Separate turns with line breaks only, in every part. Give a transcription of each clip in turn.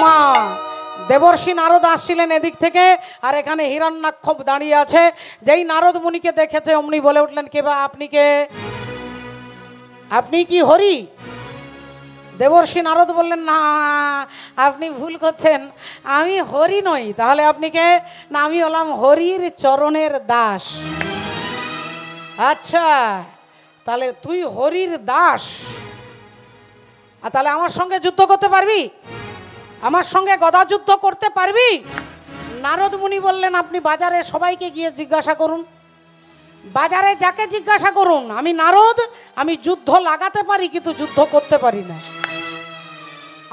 মা দেবর্ষি নারদ আসছিলেন এদিক থেকে, আর এখানে হিরণ্যাক্ষ দাঁড়িয়ে আছে। যেই নারদ মুনিকে দেখেছে অমনি বলে উঠলেন, কে বা আপনি? কে আপনি? কি হরি? দেবর্ষি নারদ বললেন, না আপনি ভুল করছেন, আমি হরি নই। তাহলে আপনি কে? না আমি হলাম হরির চরণের দাস। আচ্ছা, তাহলে তুই হরির দাস, আর তাহলে আমার সঙ্গে যুদ্ধ করতে পারবি? আমার সঙ্গে গদা যুদ্ধ করতে পারবি? নারদ মুনি বললেন, আপনি বাজারে সবাইকে গিয়ে জিজ্ঞাসা করুন, বাজারে যাকে জিজ্ঞাসা করুন, আমি নারদ, আমি যুদ্ধ লাগাতে পারি কিন্তু যুদ্ধ করতে পারি না।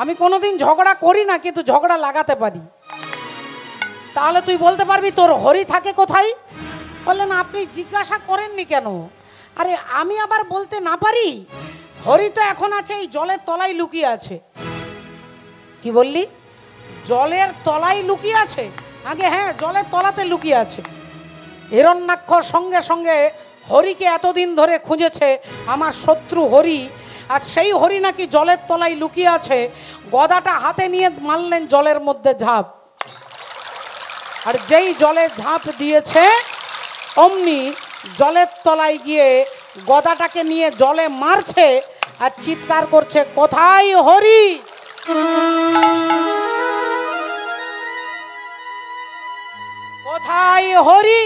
আমি কোনোদিন ঝগড়া করি না কিন্তু ঝগড়া লাগাতে পারি। তাহলে তুই বলতে পারবি তোর হরি থাকে কোথায়? বললেন, আপনি জিজ্ঞাসা করেননি কেন? আরে আমি আবার বলতে না পারি? হরি তো এখন আছে এই জলের তলায় লুকিয়ে আছে। কি বললি? জলের তলায় লুকিয়ে আছে? আগে হ্যাঁ, জলের তলাতে লুকিয়ে আছে। হিরণ্যাক্ষ সঙ্গে সঙ্গে হরিকে এতদিন ধরে খুঁজেছে, আমার শত্রু হরি, আর সেই হরি নাকি জলের তলায় লুকিয়ে আছে। গদাটা হাতে নিয়ে মারলেন জলের মধ্যে ঝাঁপ, আর যেই জলে ঝাঁপ দিয়েছে অমনি জলের তলায় গিয়ে গদাটাকে নিয়ে জলে মারছে আর চিৎকার করছে, কোথায় হরি? কোথায় হরি?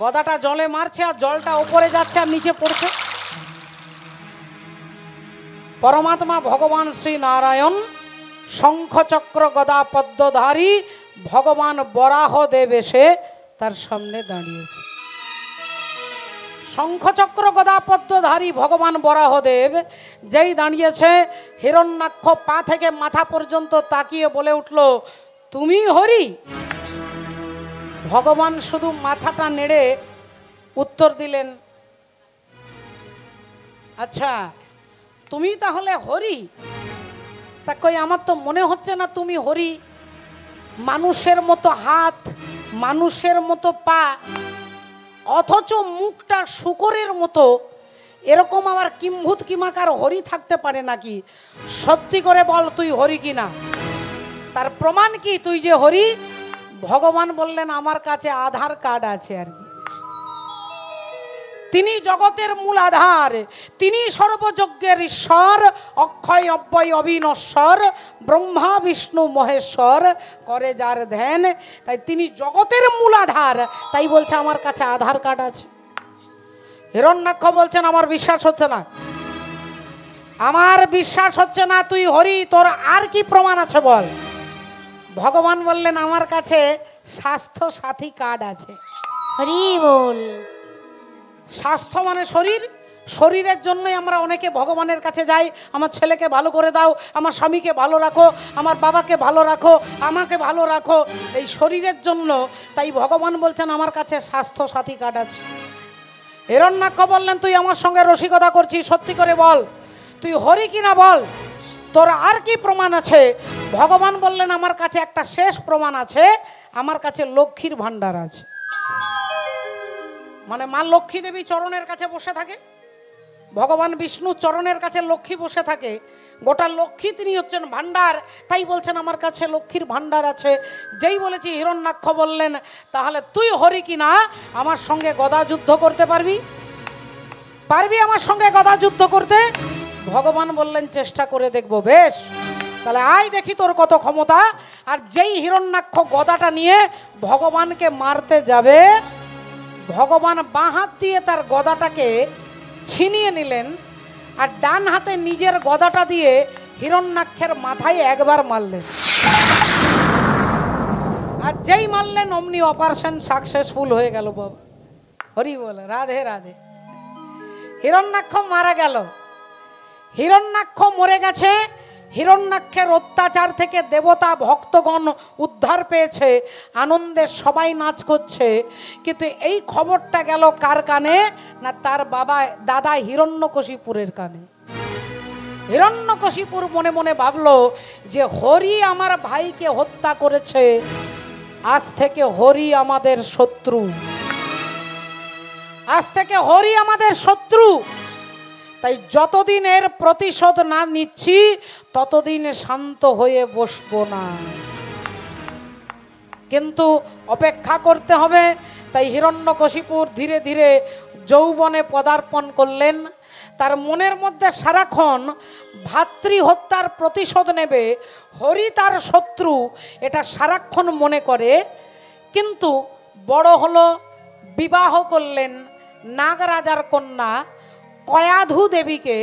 গদাটা জলে মারছে আর জলটা উপরে যাচ্ছে আর নিচে পড়ছে। পরমাত্মা ভগবান শ্রী নারায়ণ শঙ্খচক্র গদা পদ্মধারী ভগবান বরাহ দেব এসে তার সামনে দাঁড়িয়েছে। শঙ্খচক্র গদা পদ্মধারী ভগবান বরাহদেব যেই দাঁড়িয়েছে, হিরণ্যাক্ষ পা থেকে মাথা পর্যন্ত তাকিয়ে বলে উঠল, তুমি হরি? ভগবান শুধু মাথাটা নেড়ে উত্তর দিলেন, আচ্ছা তুমি তাহলে হরি? তা কই আমার তো মনে হচ্ছে না তুমি হরি। মানুষের মতো হাত, মানুষের মতো পা, অথচ মুখটা শূকরের মতো, এরকম আবার কিম্ভূত কিমাকার হরি থাকতে পারে নাকি? সত্যি করে বল তুই হরি কিনা, তার প্রমাণ কি তুই যে হরি? ভগবান বললেন, আমার কাছে আধার কার্ড আছে আর কি। তিনি জগতের মূল আধার, তিনি সর্বযজ্ঞের ঈশ্বর, অক্ষয় অব্যয় অবিনশ্বর, ব্রহ্মা বিষ্ণু মহেশ্বর, করে যার ধ্যান। তাই তিনি জগতের মূল আধার, তাই বলছে আমার কাছে আধার কার্ড আছে। হিরণ্যাক্ষ বলছেন, আমার বিশ্বাস হচ্ছে না, আমার বিশ্বাস হচ্ছে না তুই হরি, তোর আর কি প্রমাণ আছে বল। ভগবান বললেন, আমার কাছে স্বাস্থ্য সাথী কার্ড আছে।
হরি বল।
স্বাস্থ্য মানে শরীর, শরীরের জন্যই আমরা অনেকে ভগবানের কাছে যাই, আমার ছেলেকে ভালো করে দাও, আমার স্বামীকে ভালো রাখো, আমার বাবাকে ভালো রাখো, আমাকে ভালো রাখো, এই শরীরের জন্য। তাই ভগবান বলছেন আমার কাছে স্বাস্থ্য সাথী কার্ড আছে। হিরণ্যাক্ষ বললেন, তুই আমার সঙ্গে রসিকতা করছিস, সত্যি করে বল তুই হরি কিনা বল, তোর আর কি প্রমাণ আছে। ভগবান বললেন, আমার কাছে একটা শেষ প্রমাণ আছে, আমার কাছে লক্ষ্মীর ভাণ্ডার আছে। মানে মা লক্ষ্মী দেবী চরণের কাছে বসে থাকে, ভগবান বিষ্ণু চরণের কাছে লক্ষ্মী বসে থাকে, গোটা লক্ষ্মী তিনি হচ্ছেন ভাণ্ডার। তাই বলছেন আমার কাছে লক্ষ্মীর ভাণ্ডার আছে। যেই বলেছি হিরণ্যাক্ষ বললেন, তাহলে তুই হরি কিনা আমার সঙ্গে গদা যুদ্ধ করতে পারবি? পারবি আমার সঙ্গে গদা যুদ্ধ করতে? ভগবান বললেন, চেষ্টা করে দেখবো। বেশ, তাহলে আয় দেখি তোর কত ক্ষমতা। আর যেই হিরণ্যাক্ষ গদাটা নিয়ে ভগবানকে মারতে যাবে, ভগবান বাঁ হাত দিয়ে তার গদাটাকে ছিনিয়ে নিলেন, আর ডান হাতে নিজের গদাটা দিয়ে হিরণ্যাক্ষের মাথায় একবার মারলেন। আর যেই মারলেন অমনি অপারেশন সাকসেসফুল হয়ে গেল। বাবা হরি বল, রাধে রাধে। হিরণ্যাক্ষ মারা গেল। হিরণ্যাক্ষ মরে গেছে। হিরণ্যাক্ষের অত্যাচার থেকে দেবতা ভক্তগণ উদ্ধার পেয়েছে, আনন্দে সবাই নাচ করছে। কিন্তু এই খবরটা গেল কার কানে? না তার বাবা দাদা হিরণ্যকশিপুরের কানে। হিরণ্যকশিপুর মনে মনে ভাবলো যে হরি আমার ভাইকে হত্যা করেছে, আজ থেকে হরি আমাদের শত্রু, আজ থেকে হরি আমাদের শত্রু। তাই যতদিন এর প্রতিশোধ না নিচ্ছি ততদিন শান্ত হয়ে বসবো না, কিন্তু অপেক্ষা করতে হবে। তাই হিরণ্যকশিপুর ধীরে ধীরে যৌবনে পদার্পণ করলেন। তার মনের মধ্যে সারাক্ষণ ভাতৃ হত্যার প্রতিশোধ নেবে, হরি তার শত্রু, এটা সারাক্ষণ মনে করে। কিন্তু বড় হলো, বিবাহ করলেন নাগরাজার কন্যা কয়াধু দেবীকে,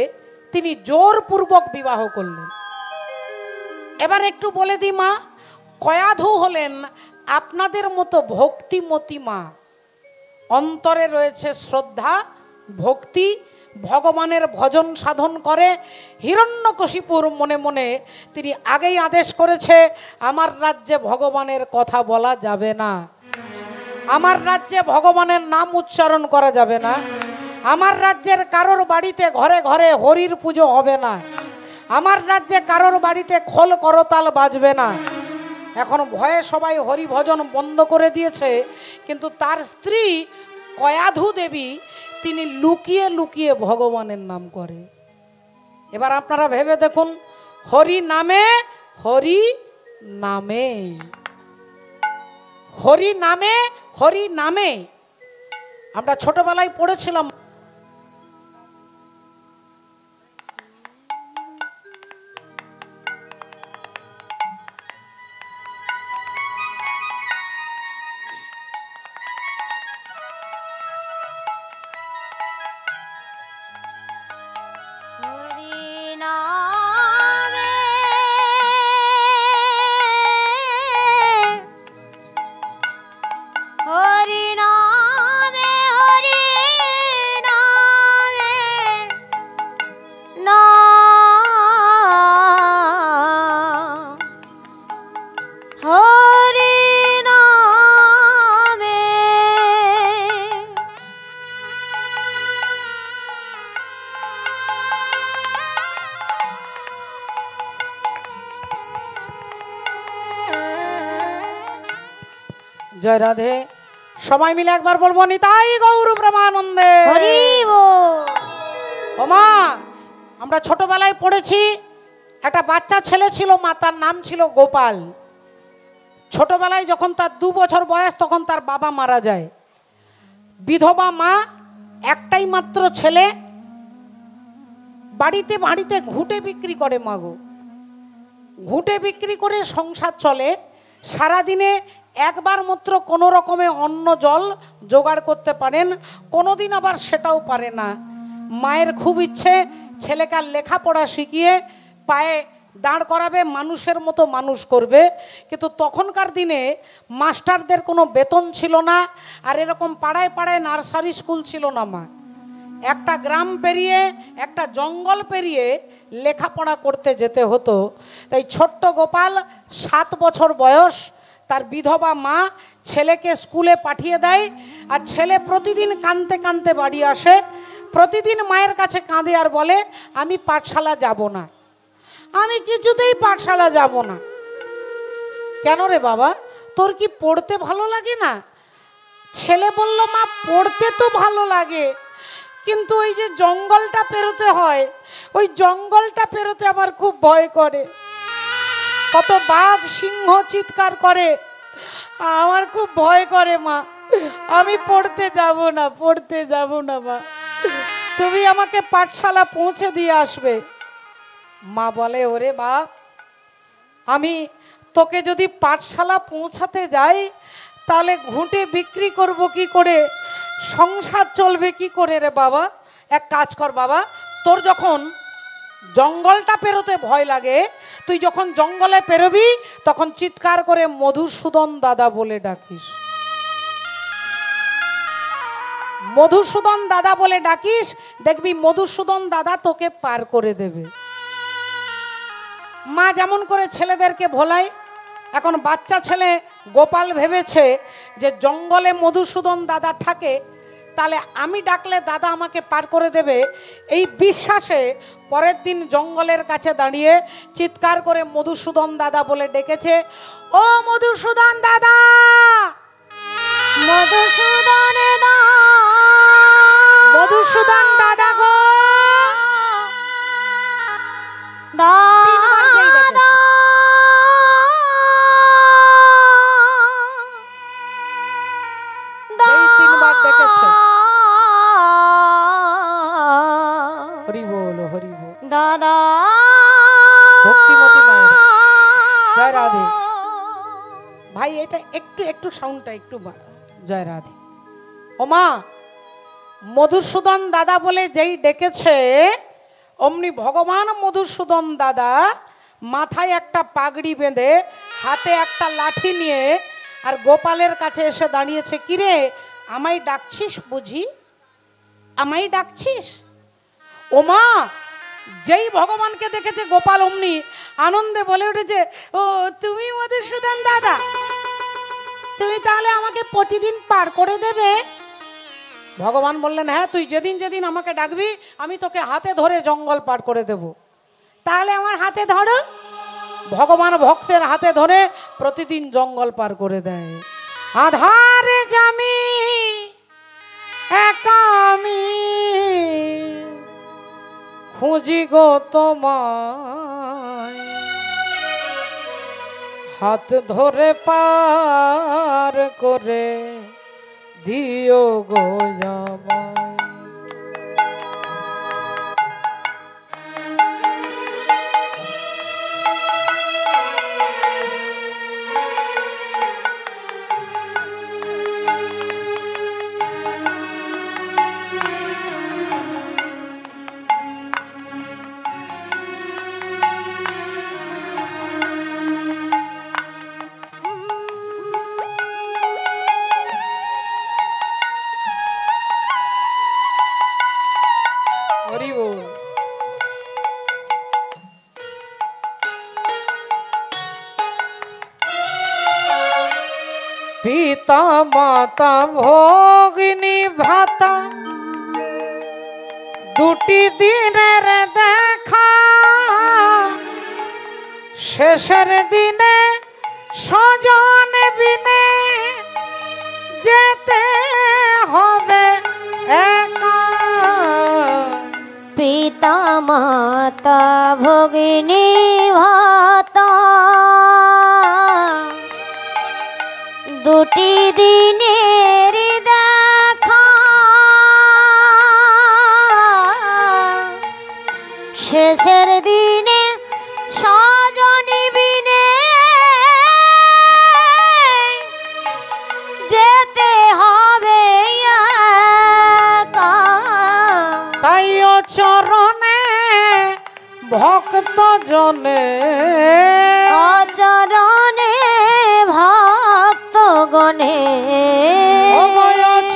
তিনি জোরপূর্বক বিবাহ করলেন। এবার একটু বলে দিই মা, কয়াধু হলেন আপনাদের মতো ভক্তিমতী মা, অন্তরে রয়েছে শ্রদ্ধা ভক্তি, ভগবানের ভজন সাধন করে। হিরণ্যকশিপুর মনে মনে তিনি আগেই আদেশ করেছে, আমার রাজ্যে ভগবানের কথা বলা যাবে না, আমার রাজ্যে ভগবানের নাম উচ্চারণ করা যাবে না, আমার রাজ্যের কারোর বাড়িতে ঘরে ঘরে হরির পুজো হবে না, আমার রাজ্যে কারোর বাড়িতে খোল করতাল বাজবে না। এখন ভয়ে সবাই হরি ভজন বন্ধ করে দিয়েছে, কিন্তু তার স্ত্রী কয়াধু দেবী তিনি লুকিয়ে লুকিয়ে ভগবানের নাম করে। এবার আপনারা ভেবে দেখুন, হরি নামে, হরি নামে, হরি নামে, হরি নামে। আমরা ছোটবেলায় পড়েছিলাম, জয় রাধে। সবাই মিলে একবার বলবো, নিতাই গৌর প্রেমানন্দে
হরি বল।
ওমা, আমরা ছোটবেলায় পড়েছি, একটা বাচ্চা ছেলে ছিল, মাতার নাম ছিল গোপাল। ছোটবেলায় যখন তার 2 বছর বয়স, তখন তার বাবা মারা যায়। বিধবা মা, একটাই মাত্র ছেলে, বাড়িতে বাড়িতে ঘুঁটে বিক্রি করে মাগো, ঘুঁটে বিক্রি করে সংসার চলে। সারাদিনে একবার মাত্র কোনো রকমে অন্ন জল জোগাড় করতে পারেন, কোনোদিন আবার সেটাও পারে না। মায়ের খুব ইচ্ছে ছেলেকে লেখাপড়া শিখিয়ে পায়ে দাঁড় করাবে, মানুষের মতো মানুষ করবে। কিন্তু তখনকার দিনে মাস্টারদের কোনো বেতন ছিল না, আর এরকম পাড়ায় পাড়ায় নার্সারি স্কুল ছিল না মা। একটা গ্রাম পেরিয়ে, একটা জঙ্গল পেরিয়ে লেখাপড়া করতে যেতে হতো। তাই ছোট্ট গোপাল 7 বছর বয়স, তার বিধবা মা ছেলেকে স্কুলে পাঠিয়ে দেয়। আর ছেলে প্রতিদিন কাঁদতে কাঁদতে বাড়ি আসে, প্রতিদিন মায়ের কাছে কাঁদে আর বলে, আমি পাঠশালা যাব না, আমি কিছুতেই পাঠশালা যাব না। কেন রে বাবা, তোর কি পড়তে ভালো লাগে না? ছেলে বলল, মা পড়তে তো ভালো লাগে, কিন্তু ওই যে জঙ্গলটা পেরোতে হয়, ওই জঙ্গলটা পেরোতে আমার খুব ভয় করে, কত বাঘ সিংহ চিৎকার করে, আমার খুব ভয় করে মা, আমি পড়তে যাব না, পড়তে যাব না মা, তুমি আমাকে পাঠশালা পৌঁছে দিয়ে আসবে। মা বলে, ওরে বাপ, আমি তোকে যদি পাঠশালা পৌঁছাতে যাই তাহলে ঘুঁটে বিক্রি করব কি করে, সংসার চলবে কি করে রে বাবা? এক কাজ কর বাবা, তোর যখন জঙ্গলটা পেরোতে ভয় লাগে, তুই যখন জঙ্গলে পেরোবি তখন চিৎকার করে মধুসূদন দাদা বলে ডাকিস, মধুসূদন দাদা বলে ডাকিস, দেখবি মধুসূদন দাদা তোকে পার করে দেবে। মা যেমন করে ছেলেদেরকে ভোলায়, এখন বাচ্চা ছেলে গোপাল ভেবেছে যে জঙ্গলে মধুসূদন দাদা থাকে, তাহলে আমি ডাকলে দাদা আমাকে পার করে দেবে। এই বিশ্বাসে পরের দিন জঙ্গলের কাছে দাঁড়িয়ে চিৎকার করে মধুসূদন দাদা বলে ডেকেছে, ও মধুসূদন দাদা,
মধুসূদন
মধুসূদন দাদা গো, তিনবার যেই
দাদা
যেই তিনবার ডেকেছে, হরি বল হরি বল।
দাদা
ভক্তিমতী মায়ের জয় রাধে। ভাই এটা একটু একটু সাউন্ডটা একটু জয় রাধে। ওমা মধুসূদন দাদা বলে যেই ডেকেছে, অমনি ভগবান মধুসূদন দাদা মাথায় একটা পাগড়ি বেঁধে হাতে একটা লাঠি নিয়ে আর গোপালের কাছে এসে দাঁড়িয়েছে। কিরে আমায় ডাকছিস বুঝি, আমায় ডাকছিস? ওমা যেই ভগবানকে দেখেছে গোপাল অমনি আনন্দে বলে উঠেছে, ও তুমি মধুসূদন দাদা, তুমি তাহলে আমাকে প্রতিদিন পার করে দেবে? ভগবান বললেন, হ্যাঁ তুই যেদিন যেদিন আমাকে ডাকবি আমি তোকে হাতে ধরে জঙ্গল পার করে দেব। তাহলে আমার হাতে ধরো। ভগবান ভক্তের হাতে ধরে প্রতিদিন জঙ্গল পার করে দেয়। আধারে জামি একা আমি খুঁজি গো তোমায়, হাত ধরে পার করে দিও গো আমায়। হরি বল। পিতা মাতা ভগিনী ভ্রাতা দুটি দিনের দেখা, শেষের দিনে স্বজন বিনে যেতে হবে একা।
পিতা মাতা ভগিনী ভাতা দুটি দিনের দেখা, শেষের দিনে স্বজনী বিনে যেতে হবে একা।
তাই ও চরণে ভক্ত জনে,
অচরণে ভক্ত গণে,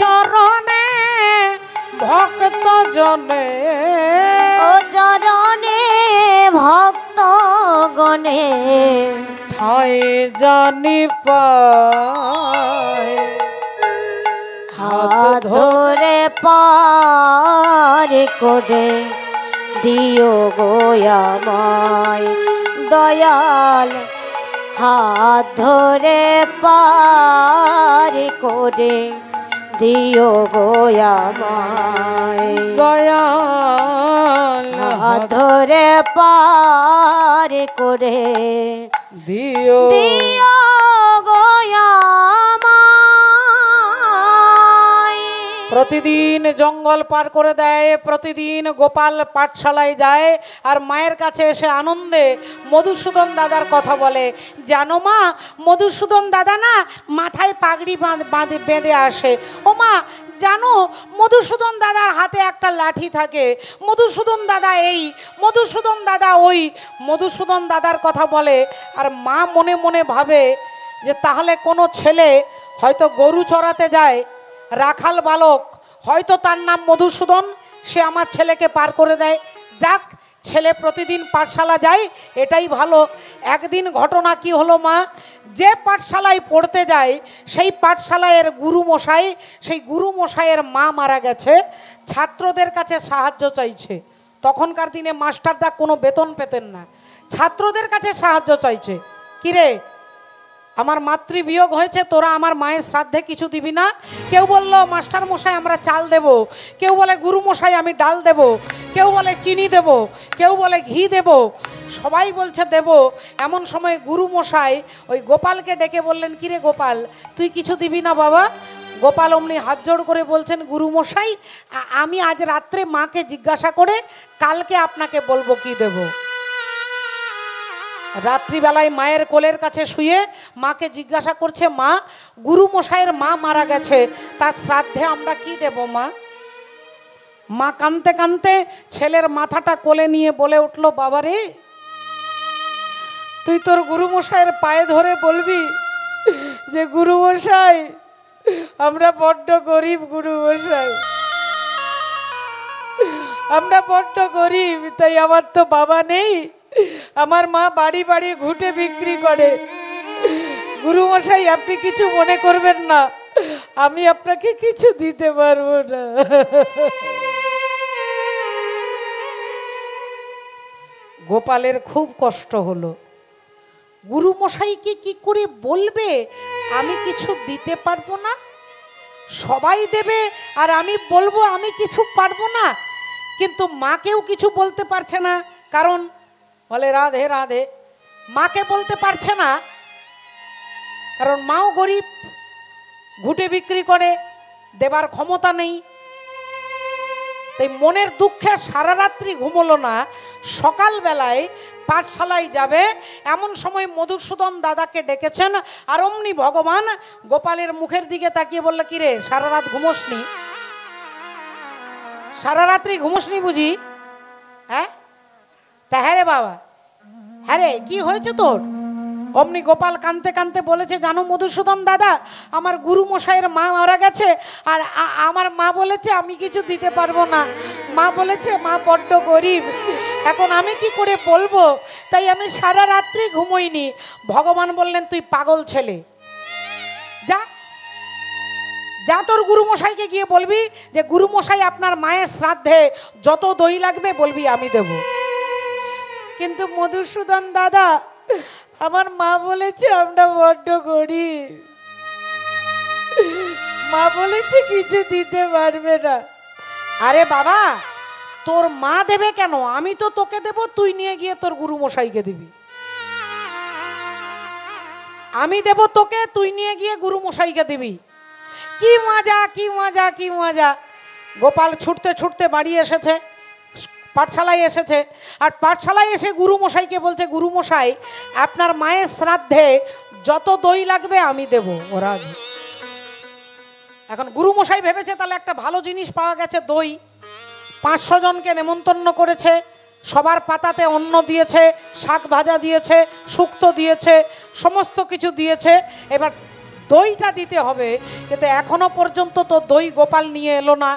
চরণে ভক্ত জনে,
অচরণে ভক্ত গণে
ঠাই জানি পায়,
হাত ধরে পার করে দিও গো আমায় দয়াল, হাত ধরে পার করে দিও গো আমায়
দয়াল,
হাত ধরে পার করে
দিও
দিও গো আমায়।
প্রতিদিন জঙ্গল পার করে দেয়, প্রতিদিন গোপাল পাঠশালায় যায় আর মায়ের কাছে এসে আনন্দে মধুসূদন দাদার কথা বলে। জানো মা, মধুসূদন দাদা না মাথায় পাগড়ি বেঁধে আসে। ও মা জানো, মধুসূদন দাদার হাতে একটা লাঠি থাকে। মধুসূদন দাদা এই, মধুসূদন দাদা ওই, মধুসূদন দাদার কথা বলে। আর মা মনে মনে ভাবে যে তাহলে কোনো ছেলে হয়তো গরু চড়াতে যায়, রাখাল বালক, হয়তো তার নাম মধুসূদন, সে আমার ছেলেকে পার করে দেয়। যাক, ছেলে প্রতিদিন পাঠশালা যায়, এটাই ভালো। একদিন ঘটনা কি হলো মা, যে পাঠশালায় পড়তে যায় সেই পাঠশালায়ের গুরুমশাই, সেই গুরুমশাইয়ের মা মারা গেছে, ছাত্রদের কাছে সাহায্য চাইছে। তখনকার দিনে মাস্টারদা কোনো বেতন পেতেন না, ছাত্রদের কাছে সাহায্য চাইছে। কিরে আমার মাতৃবিয়োগ হয়েছে, তোরা আমার মায়ের শ্রাদ্ধে কিছু দিবি না। কেউ বলল মাস্টার মশাই আমরা চাল দেব, কেউ বলে গুরু মশাই আমি ডাল দেব, কেউ বলে চিনি দেব, কেউ বলে ঘি দেব, সবাই বলছে দেব। এমন সময় গুরু মশাই ওই গোপালকে ডেকে বললেন, কিরে গোপাল তুই কিছু দিবি না বাবা? গোপাল অমনি হাত জোড় করে বলছেন, গুরু মশাই আমি আজ রাত্রে মাকে জিজ্ঞাসা করে কালকে আপনাকে বলবো কি দেব। রাত্রিবেলায় মায়ের কোলের কাছে শুয়ে মাকে জিজ্ঞাসা করছে, মা গুরু মশাইয়ের মা মারা গেছে, তার শ্রাদ্ধে আমরা কি দেব মা? মা কাঁদতে কাঁদতে ছেলের মাথাটা কোলে নিয়ে বলে উঠল, বাবা রে তুই তোর গুরু মশাইয়ের পায়ে ধরে বলবি যে গুরু মশাই আমরা বড্ড গরিব, গুরু মশাই আমরা বড্ড গরিব, তাই আমার তো বাবা নেই, আমার মা বাড়ি বাড়ি ঘুঁটে বিক্রি করে। গুরু মশাই আপনি কিছু মনে করবেন না, আমি আপনাকে কিছু দিতে পারবো না। গোপালের খুব কষ্ট হলো, গুরু মশাইকে কি করে বলবে আমি কিছু দিতে পারবো না? সবাই দেবে আর আমি বলবো আমি কিছু পারবো না। কিন্তু মাকেও কিছু বলতে পারছে না, কারণ বলে রাধে রাধে, মাকে বলতে পারছে না কারণ মাও গরিব, ঘুঁটে বিক্রি করে, দেবার ক্ষমতা নেই। তাই মনের দুঃখে সারা রাত্রি ঘুমোলো না। সকালবেলায় পাঠশালায় যাবে এমন সময় মধুসূদন দাদাকে ডেকেছেন, আর অমনি ভগবান গোপালের মুখের দিকে তাকিয়ে বলল, কিরে সারা রাত ঘুমোসনি? সারা রাত্রি ঘুমোসনি বুঝি? হ্যাঁ তা হ্যাঁ রে বাবা, হ্যাঁ রে কি হয়েছে তোর? অমনি গোপাল কাঁদতে কাঁদতে বলেছে, জানো মধুসূদন দাদা আমার গুরু মশাইয়ের মা মারা গেছে, আর আমার মা বলেছে আমি কিছু দিতে পারবো না। মা বলেছে মা বড্ড গরিব, এখন আমি কি করে বলবো, তাই আমি সারা রাত্রি ঘুমোইনি। ভগবান বললেন, তুই পাগল ছেলে, যা যা তোর গুরু মশাইকে গিয়ে বলবি যে গুরু মশাই আপনার মায়ের শ্রাদ্ধে যত দই লাগবে বলবি আমি দেব। কিন্তু মধুসূদন দাদা আমার মা বলেছে আমরা বড্ড গরিব, মা বলেছে কিছু দিতে পারবে না। আরে বাবা তোর মা দেবে কেন, আমি তো তোকে দেব, তুই নিয়ে গিয়ে তোর গুরু মশাইকে দিবি। আমি দেব তোকে, তুই নিয়ে গিয়ে গুরু মশাইকে দিবি। কি মজা কি মজা কি মজা। গোপাল ছুটতে ছুটতে বাড়ি এসেছে, পাঠশালায় এসেছে, আর পাঠশালায় এসে গুরু মশাইকে বলছে, গুরু মশাই আপনার মায়ের শ্রাদ্ধে যত দই লাগবে আমি দেব। ওরা এখন গুরু মশাই ভেবেছে তাহলে একটা ভালো জিনিস পাওয়া গেছে, দই। 500 জনকে নেমন্তন্ন করেছে, সবার পাতাতে অন্ন দিয়েছে, শাক ভাজা দিয়েছে, শুক্তো দিয়েছে, সমস্ত কিছু দিয়েছে। এবার দইটা দিতে হবে, কিন্তু এখনো পর্যন্ত তো দই গোপাল নিয়ে এলো না।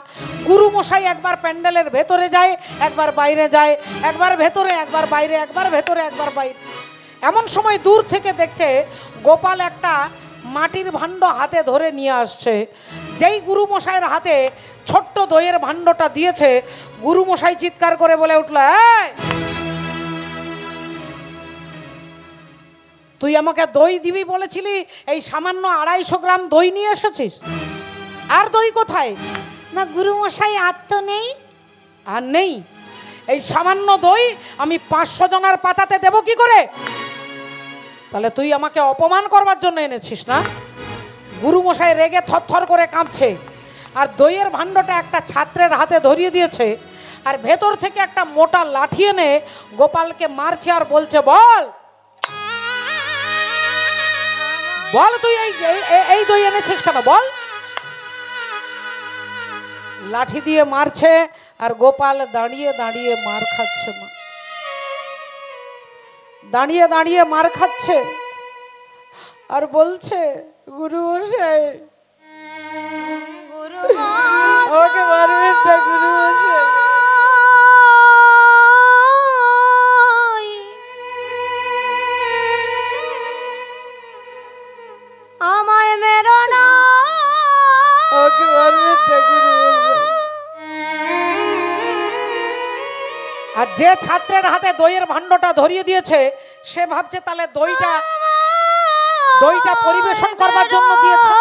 গুরু মশাই একবার প্যান্ডেলের ভেতরে যায়, একবার বাইরে যায়, একবার ভেতরে একবার বাইরে, একবার ভেতরে একবার বাইরে। এমন সময় দূর থেকে দেখছে গোপাল একটা মাটির ভাণ্ড হাতে ধরে নিয়ে আসছে। যেই গুরু মশাইয়ের হাতে ছোট্ট দইয়ের ভাণ্ডটা দিয়েছে, গুরু মশাই চিৎকার করে বলে উঠল, এই তুই আমাকে দই দিবি বলেছিলি, এই সামান্য 250 গ্রাম দই নিয়ে এসেছিস, আর দই কোথায়? না গুরু মশাই আর তো নেই। আর নেই? এই সামান্য দই আমি 500 জনের পাতাতে দেব কি করে? তাহলে তুই আমাকে অপমান করবার জন্য এনেছিস না? গুরু মশাই রেগে থরথর করে কাঁপছে, আর দইয়ের ভাণ্ডটা একটা ছাত্রের হাতে ধরিয়ে দিয়েছে, আর ভেতর থেকে একটা মোটা লাঠি এনে গোপালকে মারছে আর বলছে, বল বল তুই এই দই এনেছিস কেন, বল। লাঠি দিয়ে মারছে, আর গোপাল দাঁড়িয়ে দাঁড়িয়ে মার খাচ্ছে, দাঁড়িয়ে দাঁড়িয়ে মার খাচ্ছে, আর বলছে, গুরু মশাই আমাকে মারবেন না, গুরু মশাই
আমায় মেরো না,
আমাকে মারবেন না, গুরু মশাই। আর যে ছাত্রের হাতে দইয়ের ভাণ্ডটা ধরিয়ে দিয়েছে সে ভাবছে তাহলে দইটা দইটা পরিবেশন করবার জন্য দিয়েছে।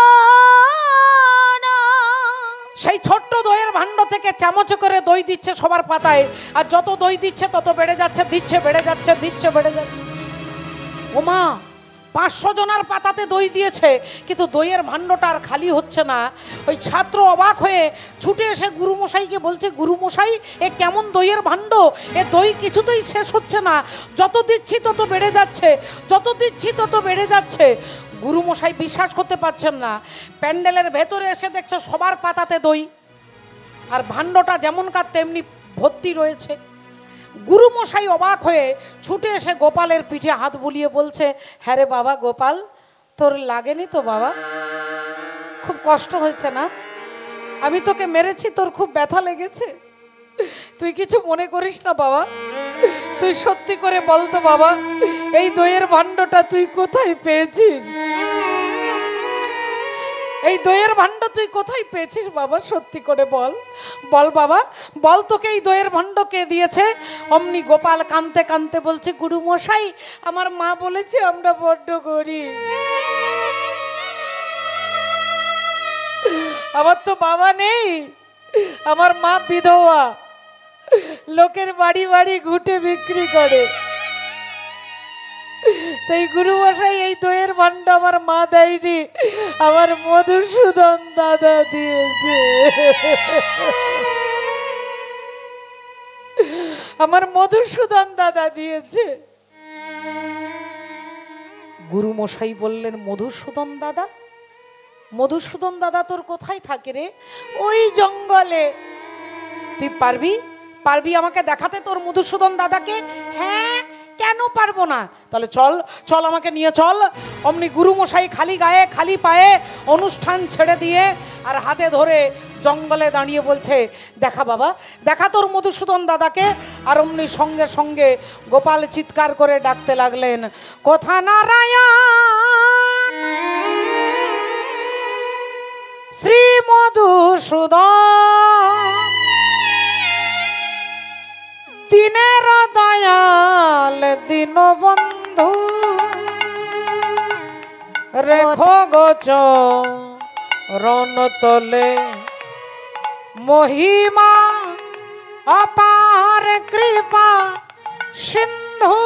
সেই ছোট্ট দইয়ের ভাণ্ড থেকে চামচ করে দই দিচ্ছে সবার পাতায়, আর যত দই দিচ্ছে তত বেড়ে যাচ্ছে, দিচ্ছে বেড়ে যাচ্ছে, দিচ্ছে বেড়ে যাচ্ছে। ওমা, 500 জনার পাতাতে দই দিয়েছে, কিন্তু দইয়ের ভাণ্ডটা আর খালি হচ্ছে না। ওই ছাত্র অবাক হয়ে ছুটে এসে গুরুমশাইকে বলছে, গুরুমশাই এ কেমন দইয়ের ভাণ্ড, এ দই কিছুতেই শেষ হচ্ছে না, যত দিচ্ছি তত বেড়ে যাচ্ছে, যত দিচ্ছি তত বেড়ে যাচ্ছে। গুরুমশাই বিশ্বাস করতে পারছেন না, প্যান্ডেলের ভেতরে এসে দেখছো সবার পাতাতে দই, আর ভাণ্ডটা যেমনকার তেমনি ভর্তি রয়েছে। গুরুমশাই অবাক হয়ে ছুটে এসে গোপালের পিঠে হাত বুলিয়ে বলছে, হ্যাঁ রে বাবা গোপাল, তোর লাগেনি তো বাবা? খুব কষ্ট হয়েছে না? আমি তোকে মেরেছি, তোর খুব ব্যথা লেগেছে? তুই কিছু মনে করিস না বাবা, তুই সত্যি করে বল তো বাবা, এই দইয়ের ভাণ্ডটা তুই কোথায় পেয়েছিস? এই দইয়ের ভাণ্ড তুই কোথায় পেয়েছিস বাবা? সত্যি করে বল, বল বাবা, বল তোকে এই দইয়ের ভাণ্ড কে দিয়েছে? অমনি গোপাল কাঁদতে কাঁদতে বলছে, গুরুমশাই আমার মা বলেছে আমরা বড্ড গরিব, আমার তো বাবা নেই, আমার মা বিধবা, লোকের বাড়ি বাড়ি ঘুটে বিক্রি করে, তাই গুরুমশাই এই দইয়ের ভাণ্ড আমার মা দেয়নি, আমার মধুসূদন দাদা দিয়েছে, আমার মধুসূদন দাদা দিয়েছে। গুরুমশাই বললেন, মধুসূদন দাদা? মধুসূদন দাদা তোর কোথায় থাকে রে? ওই জঙ্গলে। তুই পারবি পারবি আমাকে দেখাতে তোর মধুসূদন দাদাকে? হ্যাঁ, কেন পারবো না? তাহলে চল চল, আমাকে নিয়ে চল। অমনি গুরুমশাই খালি গায়ে খালি পায়ে অনুষ্ঠান ছেড়ে দিয়ে আর হাতে ধরে জঙ্গলে দাঁড়িয়ে বলছে, দেখা বাবা, দেখা তোর মধুসূদন দাদাকে। আর অমনি সঙ্গে সঙ্গে গোপাল চিৎকার করে ডাকতে লাগলেন, কোথা নারায়ণ শ্রী মধুসূদন, দিনের দয়াল দীনবন্ধু, রেখো গোচরণ তলে মহিমা অপার কৃপা সিন্ধু,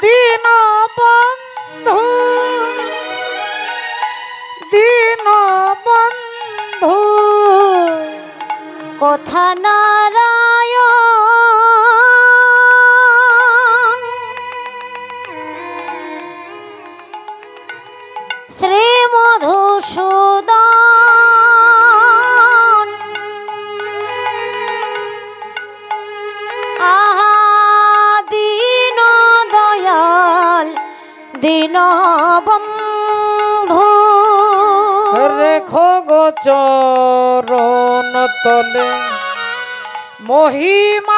দীনবন্ধু দীনবন্ধু,
কোথা নারায়ণ শ্রী মধুসূদন, আহা দীন দয়াল দীনবন্ধু,
রেখো গোচরণ তলে মহিমা